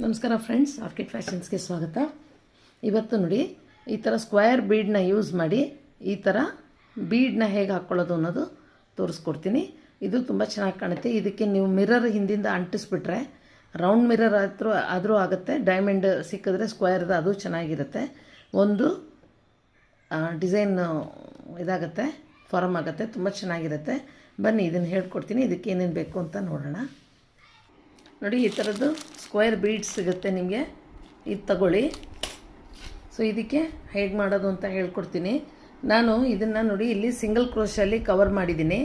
ನಮಸ್ಕಾರ friends, orchid ಫ್ಯಾಷನ್ಸ್ಗೆ ಸ್ವಾಗತ. ಇವತ್ತು ನೋಡಿ, ಈ ಥರ ಸ್ಕ್ವೇರ್ ಬೀಡನ್ನ ಯೂಸ್ ಮಾಡಿ ಈ ಥರ ಬೀಡನ್ನ ಹೇಗೆ ಹಾಕ್ಕೊಳ್ಳೋದು ಅನ್ನೋದು ತೋರಿಸ್ಕೊಡ್ತೀನಿ. ಇದು ತುಂಬ ಚೆನ್ನಾಗಿ ಕಾಣುತ್ತೆ. ಇದಕ್ಕೆ ನೀವು ಮಿರರ್ ಹಿಂದಿಂದ ಅಂಟಿಸ್ಬಿಟ್ರೆ ರೌಂಡ್ ಮಿರರ್ ಆದರೂ ಆಗುತ್ತೆ. ಡೈಮಂಡ್ ಸಿಕ್ಕಿದ್ರೆ ಸ್ಕ್ವೇರ್ದು ಅದು ಚೆನ್ನಾಗಿರುತ್ತೆ. ಒಂದು ಡಿಸೈನ್ ಇದಾಗುತ್ತೆ, ಫಾರ್ಮ್ ಆಗುತ್ತೆ, ತುಂಬ ಚೆನ್ನಾಗಿರುತ್ತೆ. ಬನ್ನಿ ಇದನ್ನು ಹೇಳ್ಕೊಡ್ತೀನಿ. ಇದಕ್ಕೆ ಏನೇನು ಬೇಕು ಅಂತ ನೋಡೋಣ. ನೋಡಿ, ಈ ಥರದ್ದು ಸ್ಕ್ವೇರ್ ಬೀಡ್ಸ್ ಸಿಗುತ್ತೆ ನಿಮಗೆ, ಇದು ತಗೊಳ್ಳಿ. ಸೊ ಇದಕ್ಕೆ ಹೇಗೆ ಮಾಡೋದು ಅಂತ ಹೇಳ್ಕೊಡ್ತೀನಿ. ನಾನು ಇದನ್ನು ನೋಡಿ ಇಲ್ಲಿ ಸಿಂಗಲ್ ಕ್ರೋಶಲ್ಲಿ ಕವರ್ ಮಾಡಿದ್ದೀನಿ.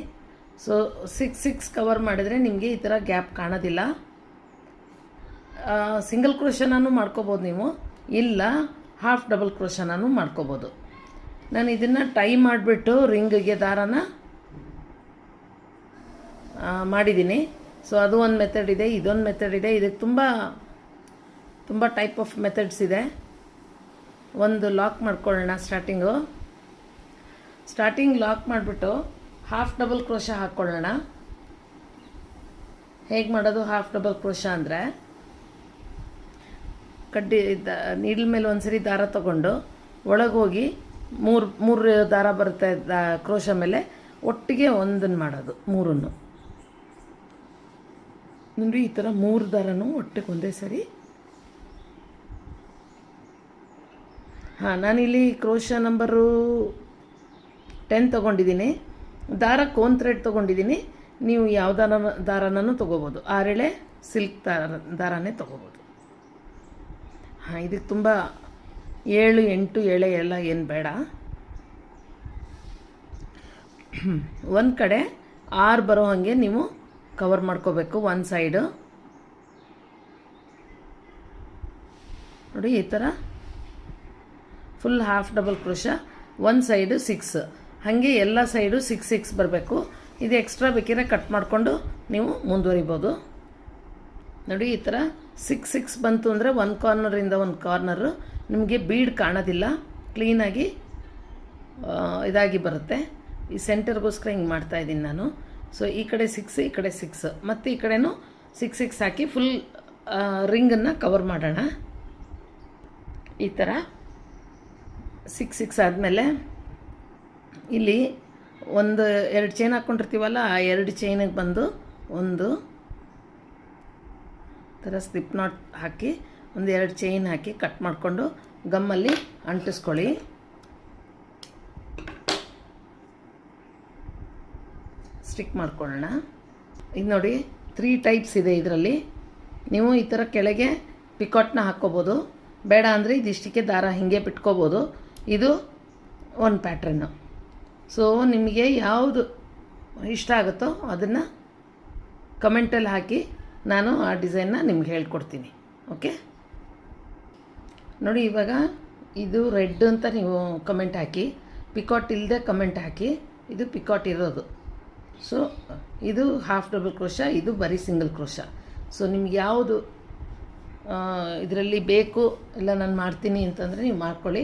ಸೊ ಸಿಕ್ಸ್ ಕವರ್ ಮಾಡಿದರೆ ನಿಮಗೆ ಈ ಥರ ಗ್ಯಾಪ್ ಕಾಣೋದಿಲ್ಲ. ಸಿಂಗಲ್ ಕ್ರೋಶನೂ ಮಾಡ್ಕೋಬೋದು ನೀವು, ಇಲ್ಲ ಹಾಫ್ ಡಬಲ್ ಕ್ರೋಶನೂ ಮಾಡ್ಕೋಬೋದು. ನಾನು ಇದನ್ನು ಟೈ ಮಾಡಿಬಿಟ್ಟು ರಿಂಗಿಗೆ ದಾರನ ಮಾಡಿದ್ದೀನಿ. ಸೊ ಅದು ಒಂದು ಮೆಥಡ್ ಇದೆ, ಇದೊಂದು ಮೆಥಡ್ ಇದೆ. ಇದಕ್ಕೆ ತುಂಬ ಟೈಪ್ ಆಫ್ ಮೆಥಡ್ಸ್ ಇದೆ. ಒಂದು ಲಾಕ್ ಮಾಡ್ಕೊಳ್ಳೋಣ. ಸ್ಟಾರ್ಟಿಂಗ್ ಲಾಕ್ ಮಾಡಿಬಿಟ್ಟು ಹಾಫ್ ಡಬಲ್ ಕ್ರೋಶ ಹಾಕ್ಕೊಳ್ಳೋಣ. ಹೇಗೆ ಮಾಡೋದು ಹಾಫ್ ಡಬಲ್ ಕ್ರೋಶ ಅಂದರೆ, ನೀಡಲ್ ಮೇಲೆ ಒಂದ್ಸರಿ ದಾರ ತಗೊಂಡು ಒಳಗೆ ಹೋಗಿ ಮೂರು ದಾರ ಬರುತ್ತೆ ಕ್ರೋಶ ಮೇಲೆ, ಒಟ್ಟಿಗೆ ಒಂದನ್ನು ಮಾಡೋದು. ಮೂರನ್ನು ನೋಡಿ, ಈ ಥರ 3 ದಾರನೂ ಒಟ್ಟಿಗೆ ಒಂದೇ ಸರಿ. ನಾನಿಲ್ಲಿ ಕ್ರೋಶ ನಂಬರು 10 ತೊಗೊಂಡಿದ್ದೀನಿ. ದಾರಕ್ಕೆ 1 ಥ್ರೆಡ್ ತೊಗೊಂಡಿದ್ದೀನಿ. ನೀವು ಯಾವ ದಾರನೂ ತೊಗೋಬೋದು. 6 ಎಳೆ ಸಿಲ್ಕ್ ದಾರನೇ ತೊಗೋಬೋದು. ಇದಕ್ಕೆ ತುಂಬ 7, 8 ಎಳೆ ಎಲ್ಲ ಏನು ಬೇಡ. ಒಂದು ಕಡೆ 6 ಬರೋ ಹಾಗೆ ನೀವು ಕವರ್ ಮಾಡ್ಕೋಬೇಕು. ಒಂದು ಸೈಡು ನೋಡಿ, ಈ ಥರ ಫುಲ್ ಹಾಫ್ ಡಬಲ್ ಕ್ರೋಶ, ಒಂದು ಸೈಡು 6, ಹಾಗೆ ಎಲ್ಲ ಸೈಡು 6 ಬರಬೇಕು. ಇದು ಎಕ್ಸ್ಟ್ರಾ ಬೇಕಿದ್ರೆ ಕಟ್ ಮಾಡಿಕೊಂಡು ನೀವು ಮುಂದುವರಿಬೋದು. ನೋಡಿ, ಈ ಥರ 6 ಬಂತು ಅಂದರೆ ಒಂದು ಕಾರ್ನರಿಂದ ಒಂದು ಕಾರ್ನರು ನಿಮಗೆ ಬೀಡ್ ಕಾಣೋದಿಲ್ಲ, ಕ್ಲೀನಾಗಿ ಇದಾಗಿ ಬರುತ್ತೆ. ಈ ಸೆಂಟರ್ಗೋಸ್ಕರ ಹಿಂಗೆ ಮಾಡ್ತಾಯಿದ್ದೀನಿ ನಾನು. ಸೊ ಈ ಕಡೆ 6, ಈ ಕಡೆ 6, ಮತ್ತು ಈ ಕಡೆನೂ 6 ಹಾಕಿ ಫುಲ್ ರಿಂಗನ್ನು ಕವರ್ ಮಾಡೋಣ. ಈ ಥರ 6 ಆದಮೇಲೆ ಇಲ್ಲಿ 2 ಚೈನ್ ಹಾಕ್ಕೊಂಡಿರ್ತೀವಲ್ಲ, ಆ 2 ಚೈನಿಗೆ ಬಂದು ಒಂದು ಥರ ಸ್ಲಿಪ್ ನಾಟ್ ಹಾಕಿ ಒಂದು 2 ಚೈನ್ ಹಾಕಿ ಕಟ್ ಮಾಡಿಕೊಂಡು ಗಮ್ಮಲ್ಲಿ ಅಂಟಿಸ್ಕೊಳ್ಳಿ. ಸ್ಟಿಕ್ ಮಾಡ್ಕೊಳ್ಳೋಣ. ಇದು ನೋಡಿ, 3 ಟೈಪ್ಸ್ ಇದೆ ಇದರಲ್ಲಿ. ನೀವು ಈ ಥರ ಕೆಳಗೆ ಪಿಕಾಟ್ನ ಹಾಕ್ಕೋಬೋದು, ಬೇಡ ಅಂದರೆ ಇದಿಷ್ಟಕ್ಕೆ ದಾರ ಹೀಗೆ ಬಿಟ್ಕೋಬೋದು. ಇದು ಒಂದು ಪ್ಯಾಟ್ರನ್ನು. ಸೊ ನಿಮಗೆ ಯಾವುದು ಇಷ್ಟ ಆಗುತ್ತೋ ಅದನ್ನು ಕಮೆಂಟಲ್ಲಿ ಹಾಕಿ, ನಾನು ಆ ಡಿಸೈನ್ನ ನಿಮ್ಗೆ ಹೇಳ್ಕೊಡ್ತೀನಿ. ಓಕೆ, ನೋಡಿ, ಇವಾಗ ಇದು ರೆಡ್ ಅಂತ ನೀವು ಕಮೆಂಟ್ ಹಾಕಿ, ಪಿಕಾಟ್ ಇಲ್ಲದೆ ಕಮೆಂಟ್ ಹಾಕಿ. ಇದು ಪಿಕಾಟ್ ಇರೋದು. ಸೊ ಇದು ಹಾಫ್ ಡಬಲ್ ಕ್ರೋಶ, ಇದು ಬರೀ ಸಿಂಗಲ್ ಕ್ರೋಶ. ಸೊ ನಿಮ್ಗೆ ಯಾವುದು ಇದರಲ್ಲಿ ಬೇಕು, ಇಲ್ಲ ನಾನು ಮಾಡ್ತೀನಿ ಅಂತಂದರೆ ನೀವು ಮಾಡ್ಕೊಳ್ಳಿ.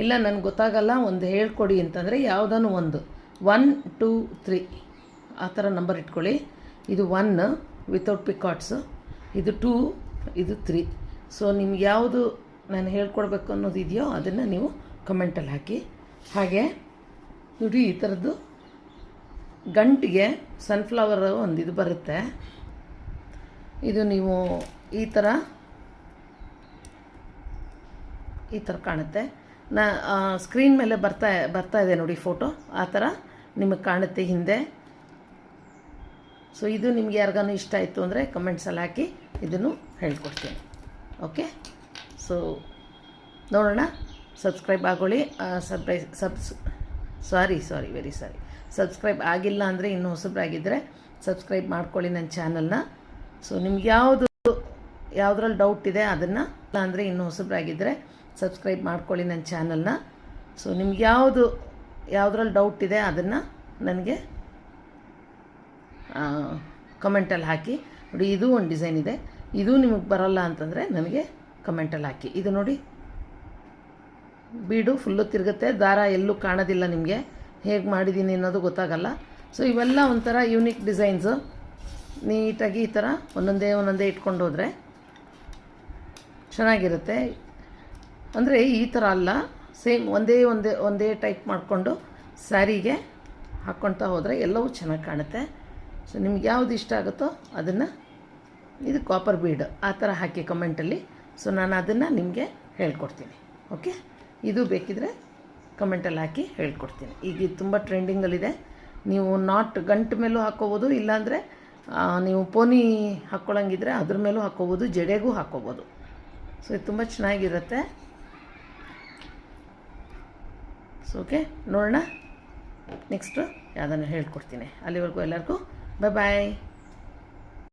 ಇಲ್ಲ ನನಗೆ ಗೊತ್ತಾಗಲ್ಲ, ಒಂದು ಹೇಳ್ಕೊಡಿ ಅಂತಂದರೆ ಯಾವುದನ್ನು 1, 2, 3 ಆ ಥರ ನಂಬರ್ ಇಟ್ಕೊಳ್ಳಿ. ಇದು 1 ವಿತೌಟ್ ಪಿಕಾಟ್ಸು, ಇದು 2, ಇದು 3. ಸೊ ನಿಮ್ಗೆ ಯಾವುದು ನಾನು ಹೇಳ್ಕೊಡ್ಬೇಕು ಅನ್ನೋದು ಇದೆಯೋ ಅದನ್ನು ನೀವು ಕಮೆಂಟಲ್ಲಿ ಹಾಕಿ. ಹಾಗೆ ನೋಡಿ, ಈ ಥರದ್ದು ಗಂಟಿಗೆ ಸನ್ಫ್ಲವರ್ ಒಂದು ಇದು ಬರುತ್ತೆ. ಇದು ನೀವು ಈ ಥರ ಕಾಣುತ್ತೆ. ಸ್ಕ್ರೀನ್ ಮೇಲೆ ಬರ್ತಾ ಇದೆ ನೋಡಿ ಫೋಟೋ, ಆ ಥರ ನಿಮಗೆ ಕಾಣುತ್ತೆ ಹಿಂದೆ. ಸೊ ಇದು ನಿಮ್ಗೆ ಯಾರಿಗಾನು ಇಷ್ಟ ಆಯಿತು ಅಂದರೆ ಕಮೆಂಟ್ಸಲ್ಲಿ ಹಾಕಿ, ಇದನ್ನು ಹೇಳ್ಕೊಡ್ತೀನಿ. ಓಕೆ, ಸೊ ನೋಡೋಣ. ಸಬ್ಸ್ಕ್ರೈಬ್ ಆಗೋಳಿ. ವೆರಿ ಸಾರಿ, ಸಬ್ಸ್ಕ್ರೈಬ್ ಆಗಿಲ್ಲ ಅಂದರೆ, ಇನ್ನೂ ಹೊಸಬ್ರಾಗಿದ್ದರೆ ಸಬ್ಸ್ಕ್ರೈಬ್ ಮಾಡ್ಕೊಳ್ಳಿ ನನ್ನ ಚಾನಲ್ನ. ಸೊ ನಿಮ್ಗೆ ಯಾವುದ್ರಲ್ಲಿ ಡೌಟ್ ಇದೆ ಅದನ್ನು, ಅಂದರೆ ಇನ್ನೂ ಹೊಸಬ್ರಾಗಿದ್ದರೆ ಸಬ್ಸ್ಕ್ರೈಬ್ ಮಾಡ್ಕೊಳ್ಳಿ ನನ್ನ ಚಾನಲ್ನ. ಸೊ ನಿಮ್ಗೆ ಯಾವುದ್ರಲ್ಲಿ ಡೌಟ್ ಇದೆ ಅದನ್ನು ನನಗೆ ಕಮೆಂಟಲ್ಲಿ ಹಾಕಿ. ನೋಡಿ, ಇದು ಒಂದು ಡಿಸೈನ್ ಇದೆ. ಇದು ನಿಮಗೆ ಬರೋಲ್ಲ ಅಂತಂದರೆ ನನಗೆ ಕಮೆಂಟಲ್ಲಿ ಹಾಕಿ. ಇದು ನೋಡಿ, ಬೀಡು ಫುಲ್ಲು ತಿರುಗುತ್ತೆ, ದಾರ ಎಲ್ಲೂ ಕಾಣೋದಿಲ್ಲ, ನಿಮಗೆ ಹೇಗೆ ಮಾಡಿದ್ದೀನಿ ಅನ್ನೋದು ಗೊತ್ತಾಗಲ್ಲ. ಸೊ ಇವೆಲ್ಲ ಒಂಥರ ಯೂನಿಕ್ ಡಿಸೈನ್ಸು. ನೀಟಾಗಿ ಈ ಥರ ಒಂದೊಂದೇ ಇಟ್ಕೊಂಡು ಹೋದರೆ ಚೆನ್ನಾಗಿರುತ್ತೆ. ಅಂದರೆ ಈ ಥರ ಅಲ್ಲ, ಸೇಮ್ ಒಂದೇ ಟೈಪ್ ಮಾಡಿಕೊಂಡು ಸ್ಯಾರಿಗೆ ಹಾಕ್ಕೊಳ್ತಾ ಹೋದರೆ ಎಲ್ಲವೂ ಚೆನ್ನಾಗಿ ಕಾಣುತ್ತೆ. ಸೊ ನಿಮ್ಗೆ ಯಾವುದು ಇಷ್ಟ ಆಗುತ್ತೋ ಅದನ್ನು, ಇದು ಕಾಪರ್ ಬೀಡ್ ಆ ಥರ ಹಾಕಿ ಕಮೆಂಟಲ್ಲಿ. ಸೊ ನಾನು ಅದನ್ನು ನಿಮಗೆ ಹೇಳ್ಕೊಡ್ತೀನಿ. ಓಕೆ, ಇದು ಬೇಕಿದ್ರೆ ಕಮೆಂಟಲ್ಲಿ ಹಾಕಿ ಹೇಳ್ಕೊಡ್ತೀನಿ. ಈಗ ಇದು ತುಂಬ ಟ್ರೆಂಡಿಂಗಲ್ಲಿದೆ. ನೀವು ನಾಟ್ ಗಂಟು ಮೇಲೂ ಹಾಕ್ಕೋಬೋದು, ಇಲ್ಲಾಂದರೆ ನೀವು ಪೋನಿ ಹಾಕ್ಕೊಳ್ಳೋಂಗಿದ್ರೆ ಅದ್ರ ಮೇಲೂ ಹಾಕ್ಕೋಬೋದು, ಜಡೆಗೂ ಹಾಕ್ಕೋಬೋದು. ಸೊ ಇದು ತುಂಬ ಚೆನ್ನಾಗಿರುತ್ತೆ. ಸೊ ಓಕೆ, ನೋಡೋಣ ನೆಕ್ಸ್ಟು ಯಾವುದನ್ನು ಹೇಳ್ಕೊಡ್ತೀನಿ. ಅಲ್ಲಿವರೆಗೂ ಎಲ್ಲರಿಗೂ ಬಾಯ್.